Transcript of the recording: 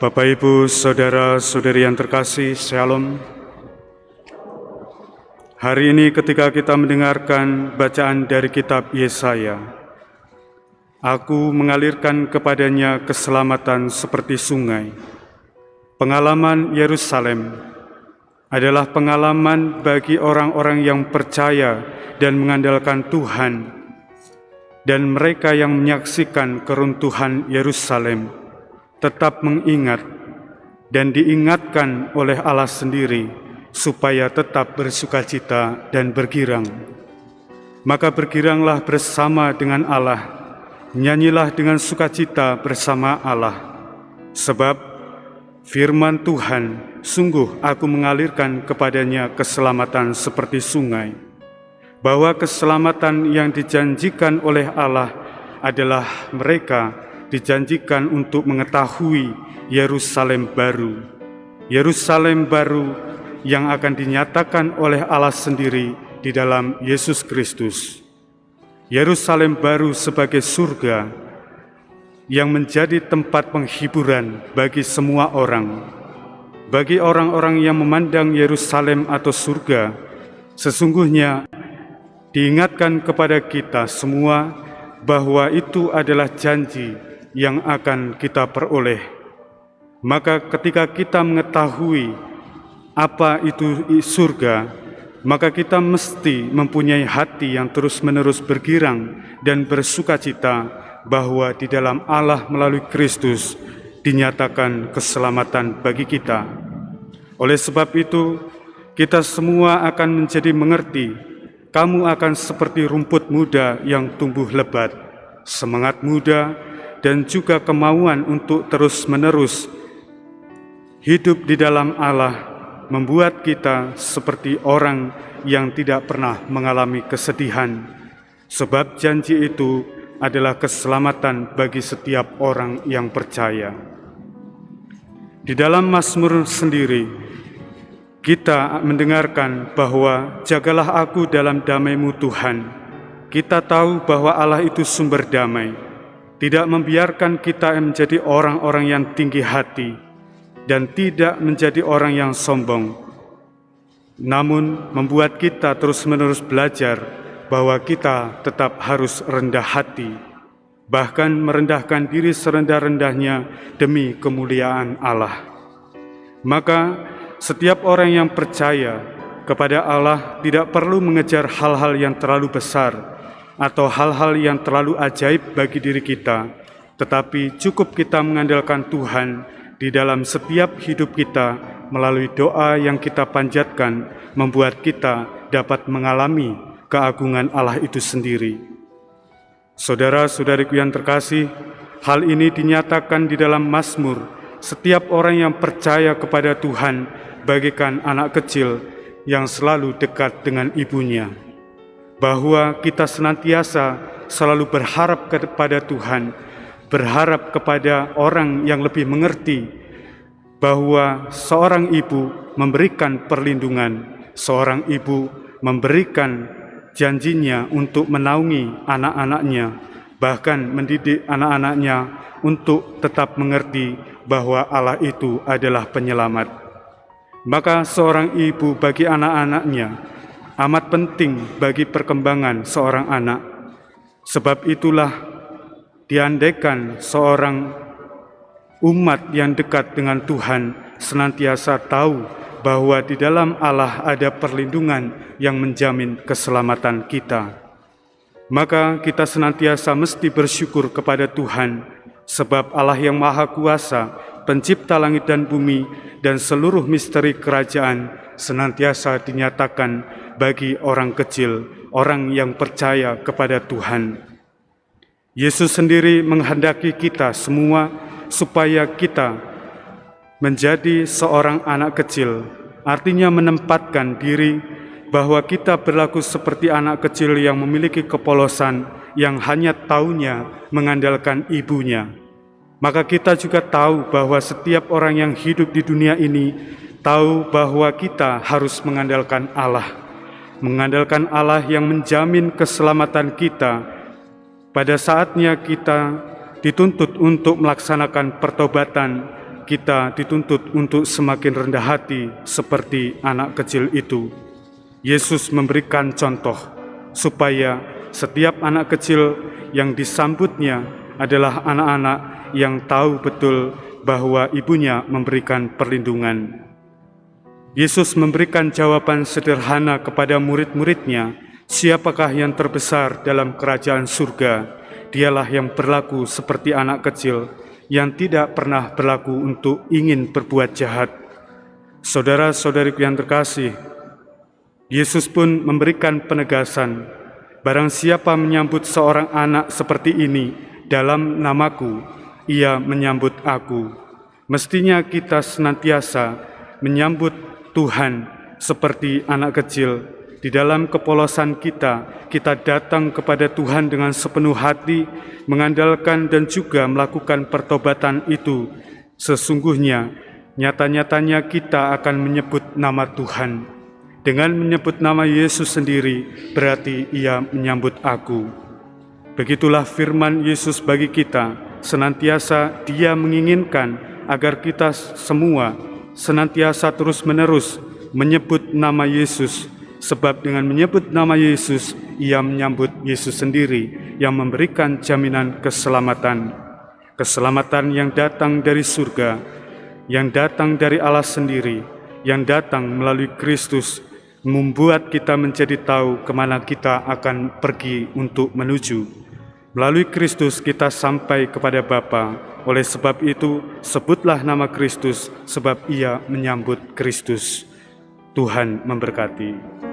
Bapak, Ibu, Saudara-saudari yang terkasih, Shalom. Hari ini ketika kita mendengarkan bacaan dari kitab Yesaya, aku mengalirkan kepadanya keselamatan seperti sungai. Pengalaman Yerusalem adalah pengalaman bagi orang-orang yang percaya dan mengandalkan Tuhan, dan mereka yang menyaksikan keruntuhan Yerusalem tetap mengingat dan diingatkan oleh Allah sendiri supaya tetap bersukacita dan bergirang. Maka bergiranglah bersama dengan Allah, nyanyilah dengan sukacita bersama Allah. Sebab firman Tuhan, sungguh aku mengalirkan kepadanya keselamatan seperti sungai. Bahwa keselamatan yang dijanjikan oleh Allah adalah mereka dijanjikan untuk mengetahui Yerusalem baru. Yerusalem baru yang akan dinyatakan oleh Allah sendiri di dalam Yesus Kristus. Yerusalem baru sebagai surga yang menjadi tempat penghiburan bagi semua orang. Bagi orang-orang yang memandang Yerusalem atau surga, sesungguhnya diingatkan kepada kita semua bahwa itu adalah janji yang akan kita peroleh. Maka ketika kita mengetahui apa itu surga, maka kita mesti mempunyai hati yang terus-menerus bergirang dan bersukacita bahwa di dalam Allah melalui Kristus dinyatakan keselamatan bagi kita. Oleh sebab itu, kita semua akan menjadi mengerti. Kamu akan seperti rumput muda yang tumbuh lebat, semangat muda dan juga kemauan untuk terus-menerus hidup di dalam Allah membuat kita seperti orang yang tidak pernah mengalami kesedihan, sebab janji itu adalah keselamatan bagi setiap orang yang percaya. Di dalam Mazmur sendiri, kita mendengarkan bahwa jagalah aku dalam damai-Mu Tuhan. Kita tahu bahwa Allah itu sumber damai, tidak membiarkan kita menjadi orang-orang yang tinggi hati dan tidak menjadi orang yang sombong, namun membuat kita terus-menerus belajar bahwa kita tetap harus rendah hati, bahkan merendahkan diri serendah-rendahnya demi kemuliaan Allah. Maka setiap orang yang percaya kepada Allah tidak perlu mengejar hal-hal yang terlalu besar atau hal-hal yang terlalu ajaib bagi diri kita, tetapi cukup kita mengandalkan Tuhan di dalam setiap hidup kita melalui doa yang kita panjatkan, membuat kita dapat mengalami keagungan Allah itu sendiri. Saudara-saudariku yang terkasih, hal ini dinyatakan di dalam Mazmur. Setiap orang yang percaya kepada Tuhan bagaikan anak kecil yang selalu dekat dengan ibunya, bahwa kita senantiasa selalu berharap kepada Tuhan, berharap kepada orang yang lebih mengerti, bahwa seorang ibu memberikan perlindungan, seorang ibu memberikan janjinya untuk menaungi anak-anaknya, bahkan mendidik anak-anaknya untuk tetap mengerti bahwa Allah itu adalah penyelamat. Maka seorang ibu bagi anak-anaknya amat penting bagi perkembangan seorang anak. Sebab itulah diandaikan seorang umat yang dekat dengan Tuhan senantiasa tahu bahwa di dalam Allah ada perlindungan yang menjamin keselamatan kita. Maka kita senantiasa mesti bersyukur kepada Tuhan, sebab Allah yang Maha Kuasa, pencipta langit dan bumi dan seluruh misteri kerajaan senantiasa dinyatakan bagi orang kecil, orang yang percaya kepada Tuhan. Yesus sendiri menghendaki kita semua supaya kita menjadi seorang anak kecil, artinya menempatkan diri bahwa kita berlaku seperti anak kecil yang memiliki kepolosan, yang hanya taunya mengandalkan ibunya. Maka kita juga tahu bahwa setiap orang yang hidup di dunia ini tahu bahwa kita harus mengandalkan Allah yang menjamin keselamatan kita. Pada saatnya kita dituntut untuk melaksanakan pertobatan, kita dituntut untuk semakin rendah hati seperti anak kecil itu. Yesus memberikan contoh supaya setiap anak kecil yang disambutnya adalah anak-anak yang tahu betul bahwa ibunya memberikan perlindungan. Yesus memberikan jawaban sederhana kepada murid-muridnya, siapakah yang terbesar dalam kerajaan surga? Dialah yang berlaku seperti anak kecil, yang tidak pernah berlaku untuk ingin berbuat jahat. Saudara-saudariku yang terkasih, Yesus pun memberikan penegasan, barang siapa menyambut seorang anak seperti ini dalam namaku, ia menyambut aku. Mestinya kita senantiasa menyambut Tuhan seperti anak kecil. Di dalam kepolosan kita datang kepada Tuhan dengan sepenuh hati, mengandalkan dan juga melakukan pertobatan itu. Sesungguhnya, nyata-nyatanya kita akan menyebut nama Tuhan. Dengan menyebut nama Yesus sendiri, berarti ia menyambut aku. Begitulah firman Yesus bagi kita, senantiasa Dia menginginkan agar kita semua senantiasa terus-menerus menyebut nama Yesus, sebab dengan menyebut nama Yesus, ia menyambut Yesus sendiri yang memberikan jaminan keselamatan. Keselamatan yang datang dari surga, yang datang dari Allah sendiri, yang datang melalui Kristus, membuat kita menjadi tahu kemana kita akan pergi untuk menuju. Melalui Kristus kita sampai kepada Bapa. Oleh sebab itu, sebutlah nama Kristus, sebab ia menyambut Kristus. Tuhan memberkati.